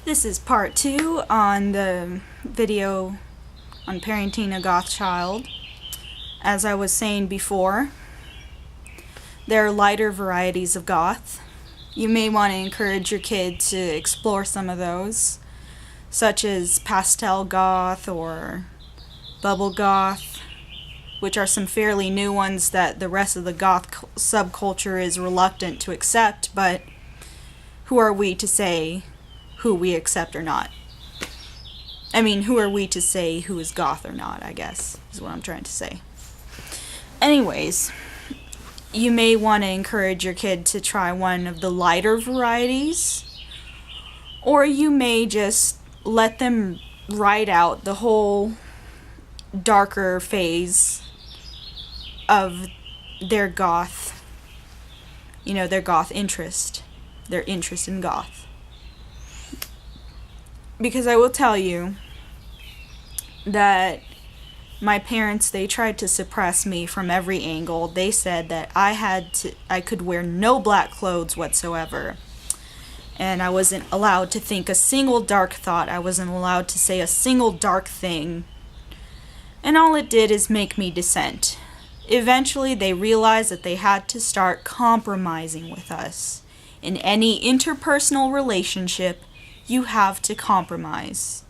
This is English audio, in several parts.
This is part 2 on the video on parenting a goth child. As I was saying before, there are lighter varieties of goth. You may want to encourage your kid to explore some of those, such as pastel goth or bubble goth, which are some fairly new ones that the rest of the goth subculture is reluctant to accept, but who are we to say who we accept or not? I mean, who are we to say who is goth or not, I guess, is what I'm trying to say. Anyways, you may want to encourage your kid to try one of the lighter varieties, or you may just let them ride out the whole darker phase of their goth, their goth interest, their interest in goth. Because I will tell you that my parents, they tried to suppress me from every angle. They said that I could wear no black clothes whatsoever. And I wasn't allowed to think a single dark thought. I wasn't allowed to say a single dark thing. And all it did is make me dissent. Eventually, they realized that they had to start compromising with us. In any interpersonal relationship, you have to compromise.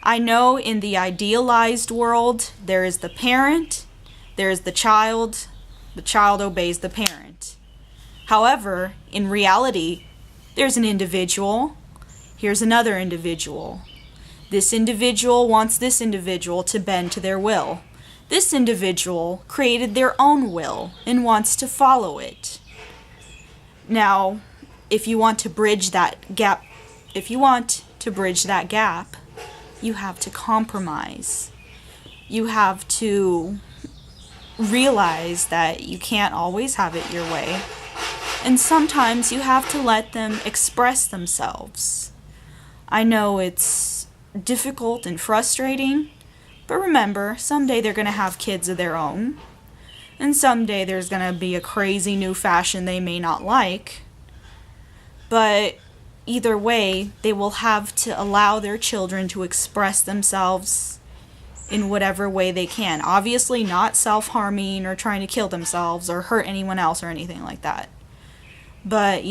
I know in the idealized world, there is the parent, there is the child obeys the parent. However, in reality, there's an individual, here's another individual. This individual wants this individual to bend to their will. This individual created their own will and wants to follow it. Now, if you want to bridge that gap, you have to compromise. You have to realize that you can't always have it your way. And sometimes you have to let them express themselves. I know it's difficult and frustrating, but remember, someday they're going to have kids of their own. And someday there's going to be a crazy new fashion they may not like. But either way, they will have to allow their children to express themselves in whatever way they can. Obviously not self-harming or trying to kill themselves or hurt anyone else or anything like that. But,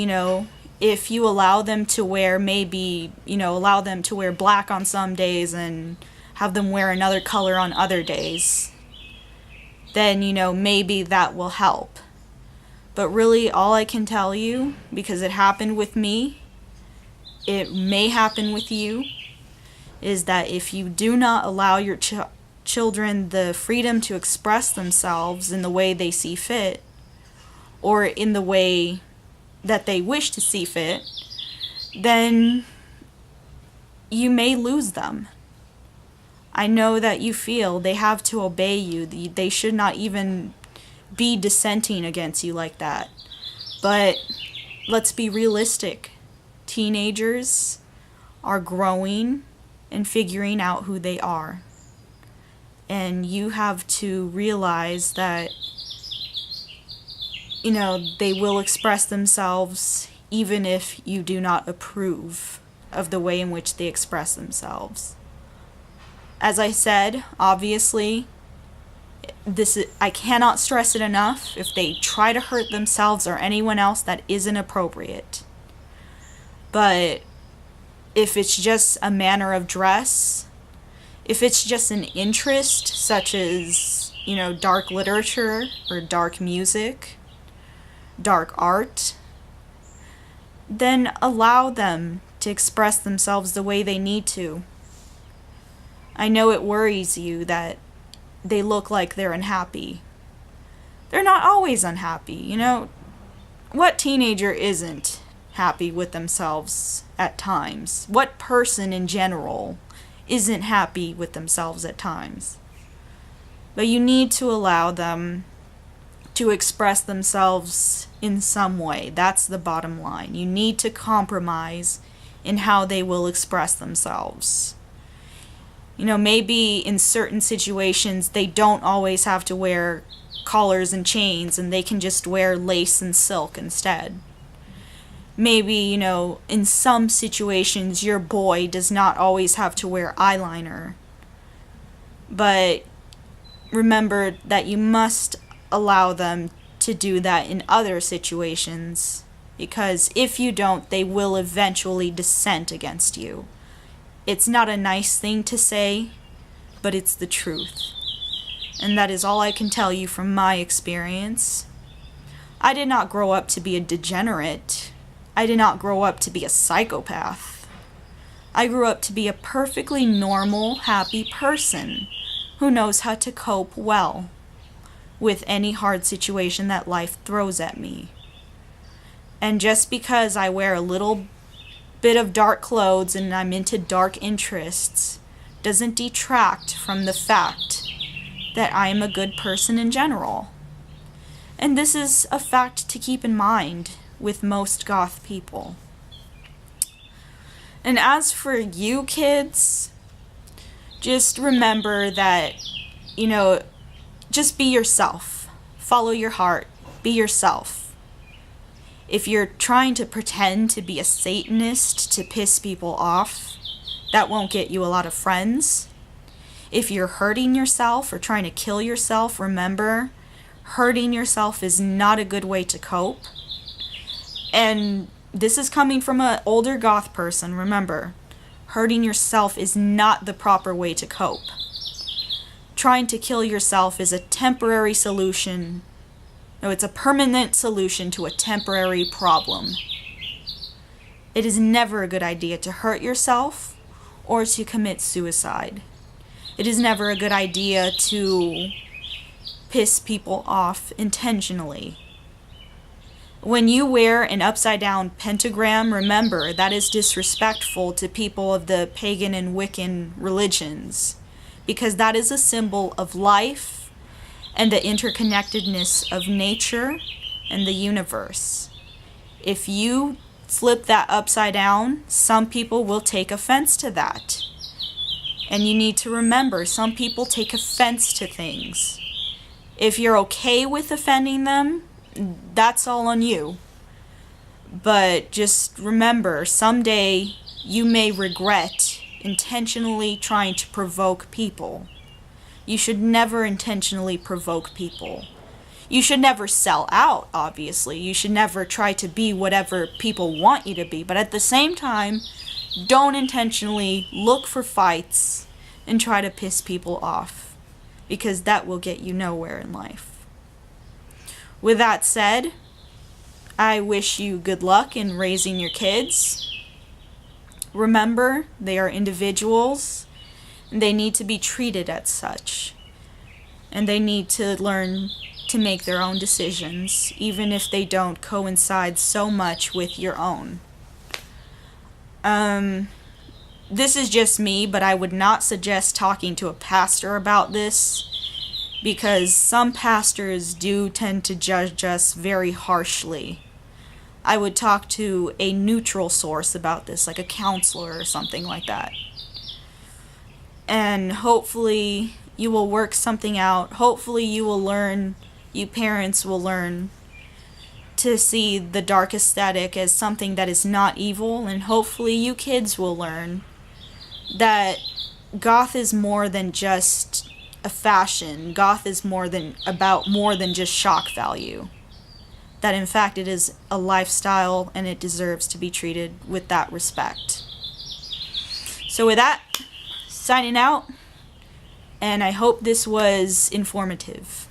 if you allow them to wear allow them to wear black on some days and have them wear another color on other days, then, maybe that will help. But really, all I can tell you, because it happened with me, it may happen with you, is that if you do not allow your children the freedom to express themselves in the way they see fit, or in the way that they wish to see fit, then you may lose them. I know that you feel they have to obey you. They should not even be dissenting against you like that. But let's be realistic. Teenagers are growing and figuring out who they are. And you have to realize that, they will express themselves even if you do not approve of the way in which they express themselves. As I said, obviously, I cannot stress it enough. If they try to hurt themselves or anyone else, that isn't appropriate. But if it's just a manner of dress, if it's just an interest, such as, dark literature or dark music, dark art, then allow them to express themselves the way they need to. I know it worries you that they look like they're unhappy. They're not always unhappy, What teenager isn't happy with themselves at times? What person in general isn't happy with themselves at times? But you need to allow them to express themselves in some way. That's the bottom line. You need to compromise in how they will express themselves. Maybe in certain situations they don't always have to wear collars and chains and they can just wear lace and silk instead. Maybe, in some situations, your boy does not always have to wear eyeliner. But remember that you must allow them to do that in other situations, because if you don't, they will eventually dissent against you. It's not a nice thing to say, but it's the truth. And that is all I can tell you from my experience. I did not grow up to be a degenerate. I did not grow up to be a psychopath. I grew up to be a perfectly normal, happy person who knows how to cope well with any hard situation that life throws at me. And just because I wear a little bit of dark clothes and I'm into dark interests doesn't detract from the fact that I am a good person in general. And this is a fact to keep in mind with most goth people. And as for you kids, just remember that, just be yourself. Follow your heart. Be yourself. If you're trying to pretend to be a Satanist to piss people off, that won't get you a lot of friends. If you're hurting yourself or trying to kill yourself, remember, hurting yourself is not a good way to cope. And this is coming from an older goth person, remember. Hurting yourself is not the proper way to cope. Trying to kill yourself is a temporary solution. No, it's a permanent solution to a temporary problem. It is never a good idea to hurt yourself or to commit suicide. It is never a good idea to piss people off intentionally. When you wear an upside-down pentagram, remember that is disrespectful to people of the pagan and Wiccan religions, because that is a symbol of life and the interconnectedness of nature and the universe. If you flip that upside down, some people will take offense to that. And you need to remember, some people take offense to things. If you're okay with offending them, that's all on you. But just remember, someday you may regret intentionally trying to provoke people. You should never intentionally provoke people. You should never sell out, obviously. You should never try to be whatever people want you to be. But at the same time, don't intentionally look for fights and try to piss people off, because that will get you nowhere in life. With that said, I wish you good luck in raising your kids. Remember, they are individuals, and they need to be treated as such. And they need to learn to make their own decisions, even if they don't coincide so much with your own. This is just me, but I would not suggest talking to a pastor about this, because some pastors do tend to judge us very harshly. I would talk to a neutral source about this, like a counselor or something like that. And hopefully you will work something out. Hopefully you parents will learn to see the dark aesthetic as something that is not evil, and hopefully you kids will learn that goth is more than just a fashion. Goth is more than just shock value. That in fact it is a lifestyle, and it deserves to be treated with that respect. So with that, signing out, and I hope this was informative.